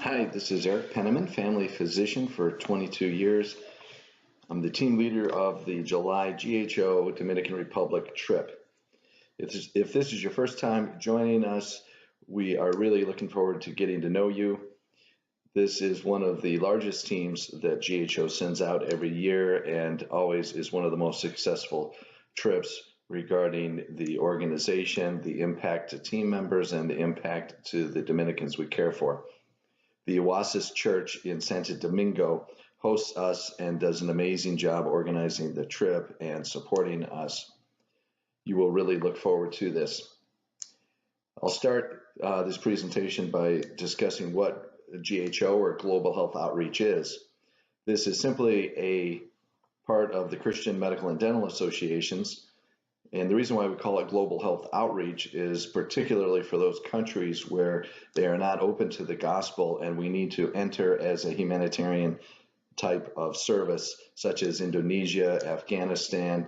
Hi, this is Eric Penniman, family physician for 22 years. I'm the team leader of the July GHO Dominican Republic trip. If this is your first time joining us, we are really looking forward to getting to know you. This is one of the largest teams that GHO sends out every year and always is one of the most successful trips regarding the organization, the impact to team members, and the impact to the Dominicans we care for. The Oasis Church in Santo Domingo hosts us and does an amazing job organizing the trip and supporting us. You will really look forward to this. I'll start this presentation by discussing what GHO, or Global Health Outreach, is. This is simply a part of the Christian Medical and Dental Associations, and the reason why we call it Global Health Outreach is particularly for those countries where they are not open to the gospel and we need to enter as a humanitarian type of service, such as Indonesia, Afghanistan,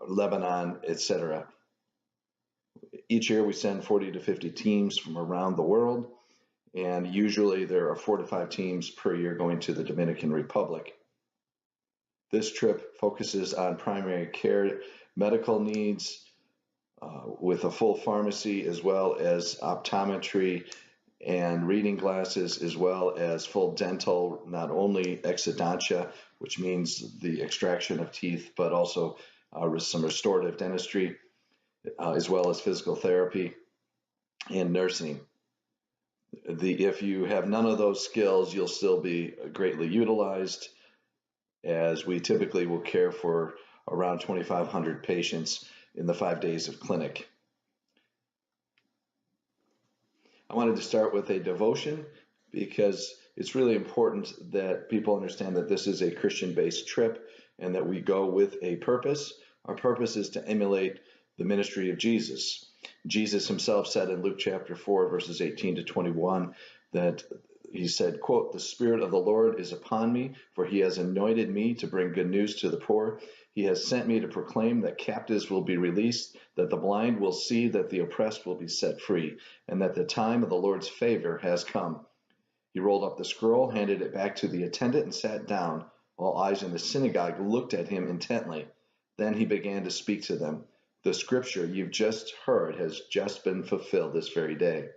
Lebanon, etc. Each year we send 40 to 50 teams from around the world, and usually there are 4 to 5 teams per year going to the Dominican Republic. This trip focuses on primary care medical needs with a full pharmacy, as well as optometry and reading glasses, as well as full dental, not only exodontia, which means the extraction of teeth, but also some restorative dentistry, as well as physical therapy and nursing. If you have none of those skills, you'll still be greatly utilized, as we typically will care for around 2,500 patients in the 5 days of clinic. I wanted to start with a devotion because it's really important that people understand that this is a Christian-based trip and that we go with a purpose. Our purpose is to emulate the ministry of Jesus. Jesus himself said in Luke chapter 4, verses 18 to 21, that he said, quote, "The Spirit of the Lord is upon me, for he has anointed me to bring good news to the poor. He has sent me to proclaim that captives will be released, that the blind will see, that the oppressed will be set free, and that the time of the Lord's favor has come." He rolled up the scroll, handed it back to the attendant, and sat down. All eyes in the synagogue looked at him intently. Then he began to speak to them. "The scripture you've just heard has just been fulfilled this very day."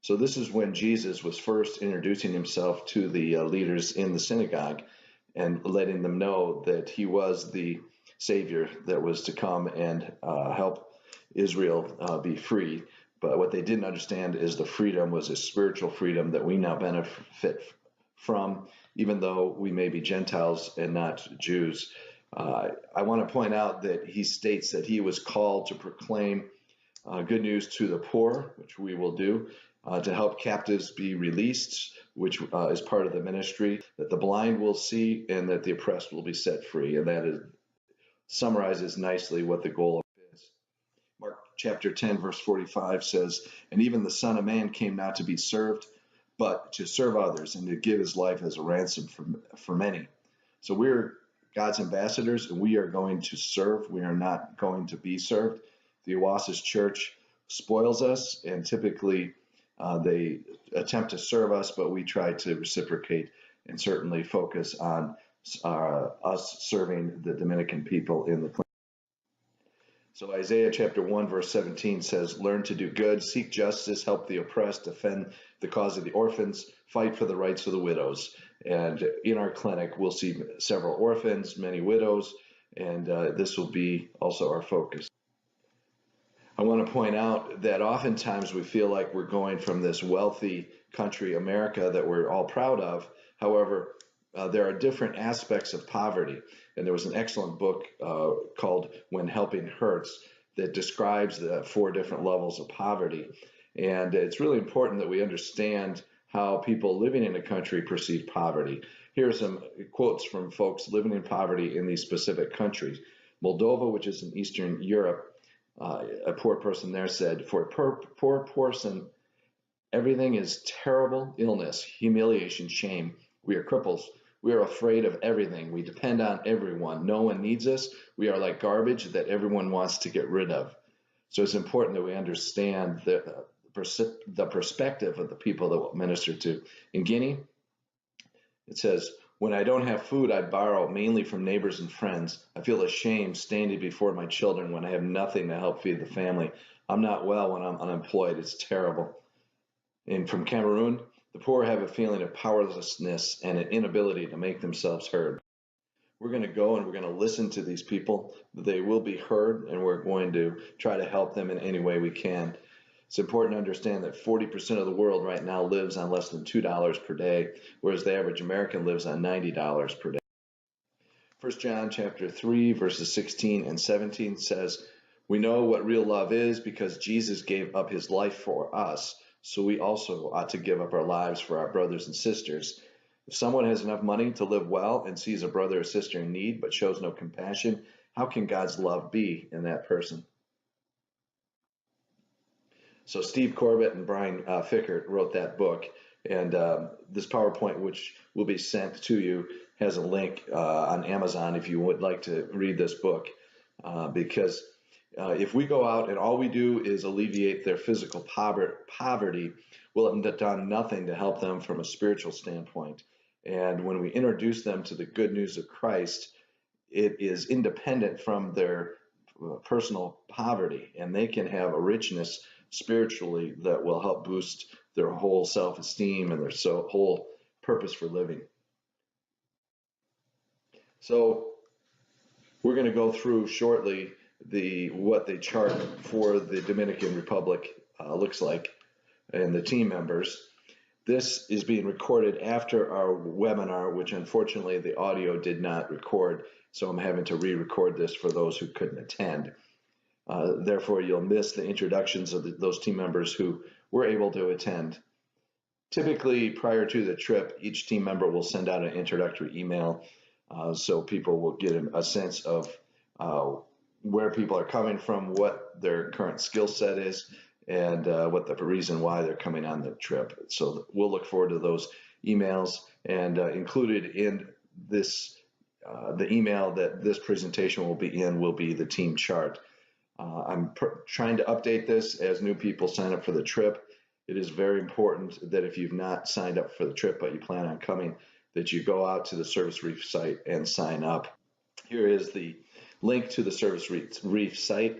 So this is when Jesus was first introducing himself to the leaders in the synagogue and letting them know that he was the Savior that was to come and help Israel be free. But what they didn't understand is the freedom was a spiritual freedom that we now benefit from, even though we may be Gentiles and not Jews. I want to point out that he states that he was called to proclaim good news to the poor, which we will do, to help captives be released, which is part of the ministry, that the blind will see, and that the oppressed will be set free. And that summarizes nicely what the goal is. Mark chapter 10, verse 45 says, "And even the Son of Man came not to be served, but to serve others, and to give his life as a ransom for many." So we're God's ambassadors, and we are going to serve. We are not going to be served. The Oasis Church spoils us, and typically they attempt to serve us, but we try to reciprocate and certainly focus on us serving the Dominican people in the clinic. So Isaiah chapter 1, verse 17 says, "Learn to do good, seek justice, help the oppressed, defend the cause of the orphans, fight for the rights of the widows." And in our clinic, we'll see several orphans, many widows, and this will be also our focus. I want to point out that oftentimes we feel like we're going from this wealthy country, America, that we're all proud of. However, there are different aspects of poverty. And there was an excellent book called "When Helping Hurts" that describes the 4 different levels of poverty. And it's really important that we understand how people living in a country perceive poverty. Here are some quotes from folks living in poverty in these specific countries. Moldova, which is in Eastern Europe, a poor person there said, "For a poor person, everything is terrible, illness, humiliation, shame. We are cripples. We are afraid of everything. We depend on everyone. No one needs us. We are like garbage that everyone wants to get rid of." So it's important that we understand the the perspective of the people that we'll minister to. In Guinea, it says, when I don't have food, I borrow mainly from neighbors and friends. I feel ashamed standing before my children when I have nothing to help feed the family. I'm not well when I'm unemployed. It's terrible. And from Cameroon, the poor have a feeling of powerlessness and an inability to make themselves heard. We're going to go and we're going to listen to these people. They will be heard, and we're going to try to help them in any way we can. It's important to understand that 40% of the world right now lives on less than $2 per day, whereas the average American lives on $90 per day. 1 John chapter 3, verses 16 and 17 says, we know what real love is because Jesus gave up his life for us, so we also ought to give up our lives for our brothers and sisters. If someone has enough money to live well and sees a brother or sister in need but shows no compassion, how can God's love be in that person? So Steve Corbett and Brian Fickert wrote that book, and this PowerPoint, which will be sent to you, has a link on Amazon if you would like to read this book, because if we go out and all we do is alleviate their physical poverty, we'll have done nothing to help them from a spiritual standpoint. And when we introduce them to the good news of Christ, it is independent from their personal poverty, and they can have a richness spiritually that will help boost their whole self-esteem and their whole purpose for living. So we're going to go through shortly what the chart for the Dominican Republic looks like and the team members. This is being recorded after our webinar, which unfortunately the audio did not record, so I'm having to re-record this for those who couldn't attend. Therefore, you'll miss the introductions of those team members who were able to attend. Typically, prior to the trip, each team member will send out an introductory email so people will get a sense of where people are coming from, what their current skill set is, and what the reason why they're coming on the trip. So we'll look forward to those emails, and included in this, the email that this presentation will be in will be the team chart. I'm trying to update this as new people sign up for the trip. It is very important that if you've not signed up for the trip but you plan on coming, that you go out to the Service Reef site and sign up. Here is the link to the Service Reef site.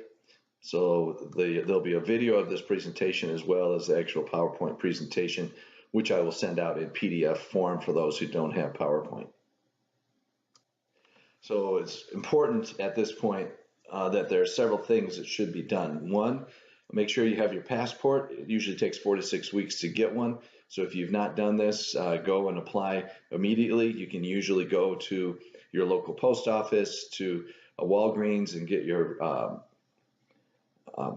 So there'll be a video of this presentation as well as the actual PowerPoint presentation, which I will send out in PDF form for those who don't have PowerPoint. So it's important at this point that there are several things that should be done. One, make sure you have your passport. It usually takes 4 to 6 weeks to get one. So if you've not done this, go and apply immediately. You can usually go to your local post office, to a Walgreens, and get your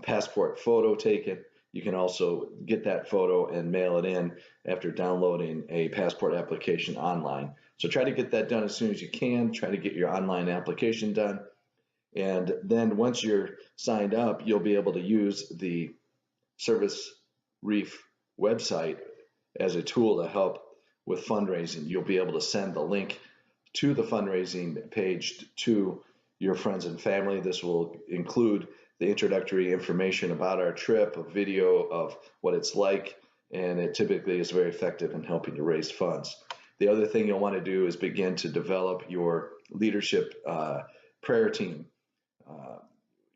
passport photo taken. You can also get that photo and mail it in after downloading a passport application online. So try to get that done as soon as you can. Try to get your online application done. And then once you're signed up, you'll be able to use the Service Reef website as a tool to help with fundraising. You'll be able to send the link to the fundraising page to your friends and family. This will include the introductory information about our trip, a video of what it's like, and it typically is very effective in helping to raise funds. The other thing you'll want to do is begin to develop your leadership prayer team.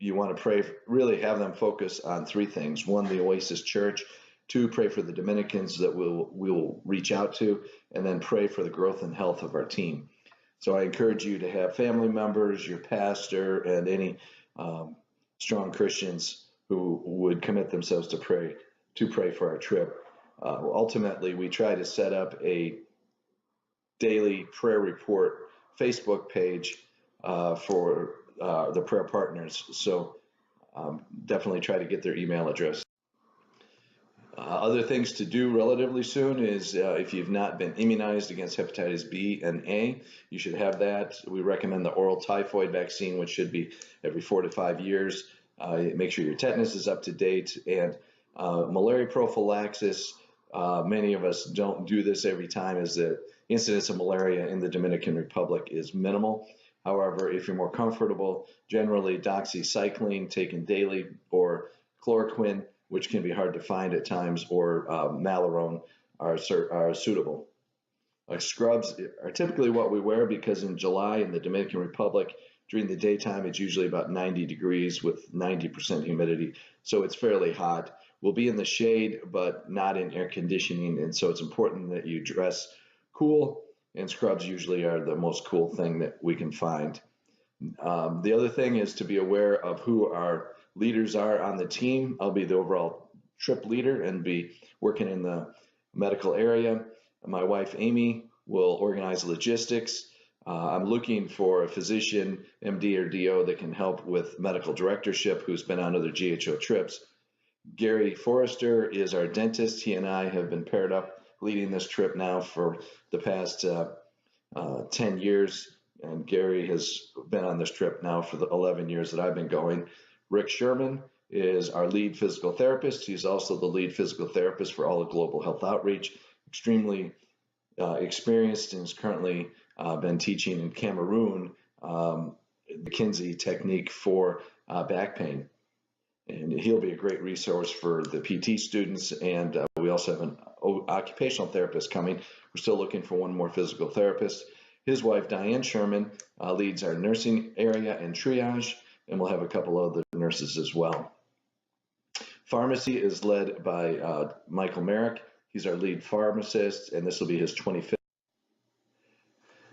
You want to pray, really have them focus on 3 things. 1, the Oasis Church. 2, pray for the Dominicans that we'll reach out to, and then pray for the growth and health of our team. So I encourage you to have family members, your pastor, and any strong Christians who would commit themselves to pray for our trip. Ultimately, we try to set up a daily prayer report Facebook page for the prayer partners. So definitely try to get their email address. Other things to do relatively soon is if you've not been immunized against hepatitis B and A, you should have that. We recommend the oral typhoid vaccine, which should be every 4 to 5 years. Make sure your tetanus is up to date, and malaria prophylaxis. Many of us don't do this every time, as the incidence of malaria in the Dominican Republic is minimal. However, if you're more comfortable, generally doxycycline taken daily or chloroquine which can be hard to find at times, or Malarone are suitable. Scrubs are typically what we wear because in July in the Dominican Republic, during the daytime, it's usually about 90 degrees with 90% humidity, so it's fairly hot. We'll be in the shade, but not in air conditioning, and so it's important that you dress cool, and scrubs usually are the most cool thing that we can find. The other thing is to be aware of who our leaders are on the team. I'll be the overall trip leader and be working in the medical area. My wife, Amy, will organize logistics. I'm looking for a physician, MD or DO, that can help with medical directorship who's been on other GHO trips. Gary Forrester is our dentist. He and I have been paired up leading this trip now for the past 10 years, and Gary has been on this trip now for the 11 years that I've been going. Rick Sherman is our lead physical therapist. He's also the lead physical therapist for all of Global Health Outreach. Extremely experienced and has currently been teaching in Cameroon the Kinsey technique for back pain. And he'll be a great resource for the PT students. And we also have an occupational therapist coming. We're still looking for one more physical therapist. His wife, Diane Sherman, leads our nursing area and triage, and we'll have a couple other nurses as well. Pharmacy is led by Michael Merrick. He's our lead pharmacist, and this will be his 25th.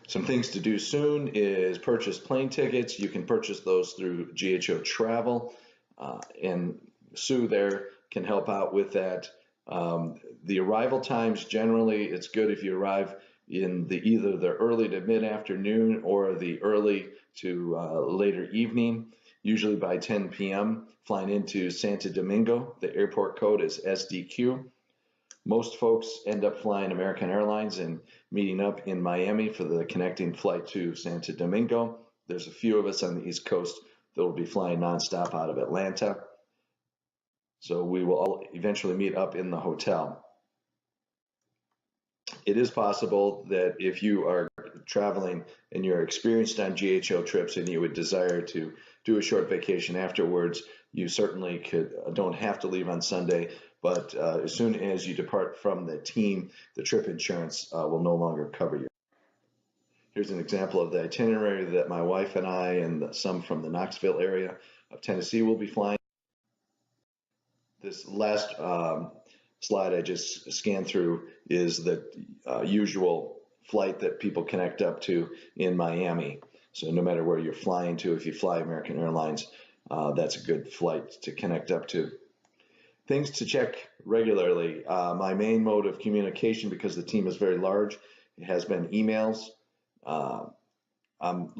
Some things to do soon is purchase plane tickets. You can purchase those through GHO Travel, and Sue there can help out with that. The arrival times, generally, it's good if you arrive in either the early to mid-afternoon or the early to later evening, usually by 10 p.m., flying into Santo Domingo. The airport code is SDQ. Most folks end up flying American Airlines and meeting up in Miami for the connecting flight to Santo Domingo. There's a few of us on the East Coast that will be flying nonstop out of Atlanta. So we will all eventually meet up in the hotel. It is possible that if you are traveling and you're experienced on GHO trips and you would desire to do a short vacation afterwards, you certainly don't have to leave on Sunday, but as soon as you depart from the team, the trip insurance will no longer cover you. Here's an example of the itinerary that my wife and I and some from the Knoxville area of Tennessee will be flying. This last slide I just scanned through is the usual flight that people connect up to in Miami. So no matter where you're flying to, if you fly American Airlines, that's a good flight to connect up to. Things to check regularly. My main mode of communication, because the team is very large, has been emails. I'm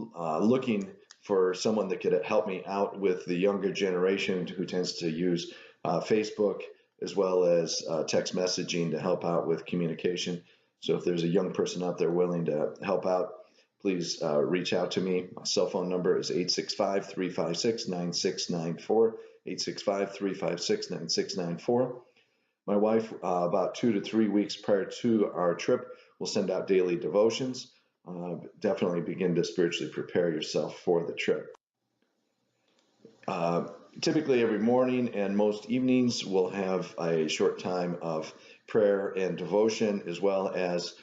looking for someone that could help me out with the younger generation who tends to use Facebook as well as text messaging to help out with communication. So if there's a young person out there willing to help out, please reach out to me. My cell phone number is 865-356-9694, 865-356-9694. My wife, about 2 to 3 weeks prior to our trip, will send out daily devotions. Definitely begin to spiritually prepare yourself for the trip. Typically every morning and most evenings we'll have a short time of prayer and devotion, as well as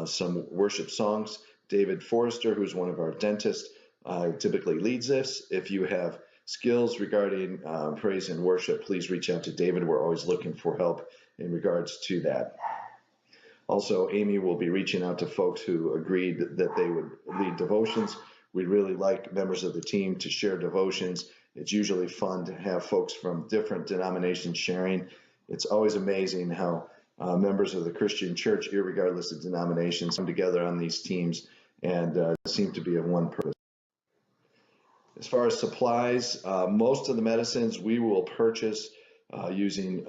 some worship songs. David Forrester, who's one of our dentists, typically leads this. If you have skills regarding praise and worship, please reach out to David. We're always looking for help in regards to that. Also, Amy will be reaching out to folks who agreed that they would lead devotions. We'd really like members of the team to share devotions. It's usually fun to have folks from different denominations sharing. It's always amazing how members of the Christian church, irregardless of denominations, come together on these teams and seem to be of one purpose. As far as supplies, most of the medicines we will purchase using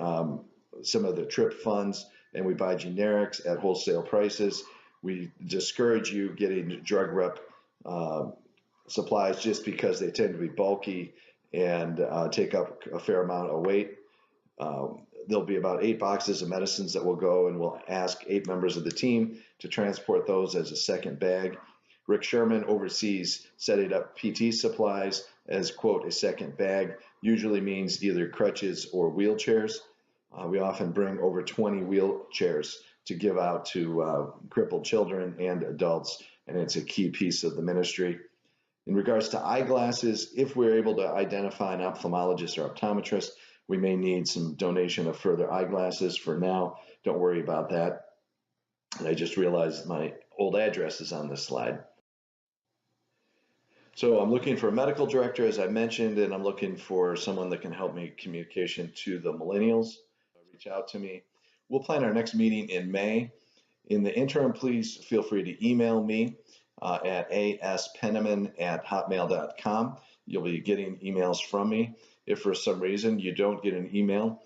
some of the trip funds, and we buy generics at wholesale prices. We discourage you getting drug rep supplies just because they tend to be bulky and take up a fair amount of weight. There'll be about 8 boxes of medicines that will go, and we'll ask 8 members of the team to transport those as a second bag. Rick Sherman oversees setting up PT supplies as, quote, a second bag, usually means either crutches or wheelchairs. We often bring over 20 wheelchairs to give out to crippled children and adults, and it's a key piece of the ministry. In regards to eyeglasses, if we're able to identify an ophthalmologist or optometrist, we may need some donation of further eyeglasses. For now, don't worry about that. And I just realized my old address is on this slide. So I'm looking for a medical director, as I mentioned, and I'm looking for someone that can help me communication to the millennials. Reach out to me. We'll plan our next meeting in May. In the interim, please feel free to email me at aspenniman@hotmail.com. You'll be getting emails from me. If for some reason you don't get an email,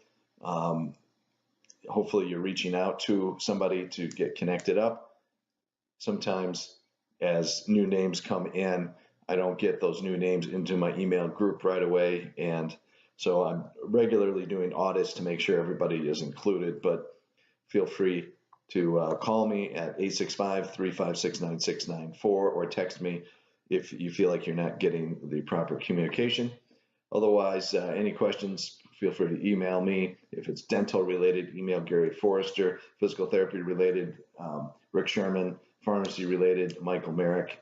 hopefully you're reaching out to somebody to get connected up. Sometimes as new names come in, I don't get those new names into my email group right away, and so I'm regularly doing audits to make sure everybody is included, but feel free to call me at 865-356-9694 or text me if you feel like you're not getting the proper communication. Otherwise, any questions, feel free to email me. If it's dental related, email Gary Forrester. Physical therapy related, Rick Sherman. Pharmacy related, Michael Merrick.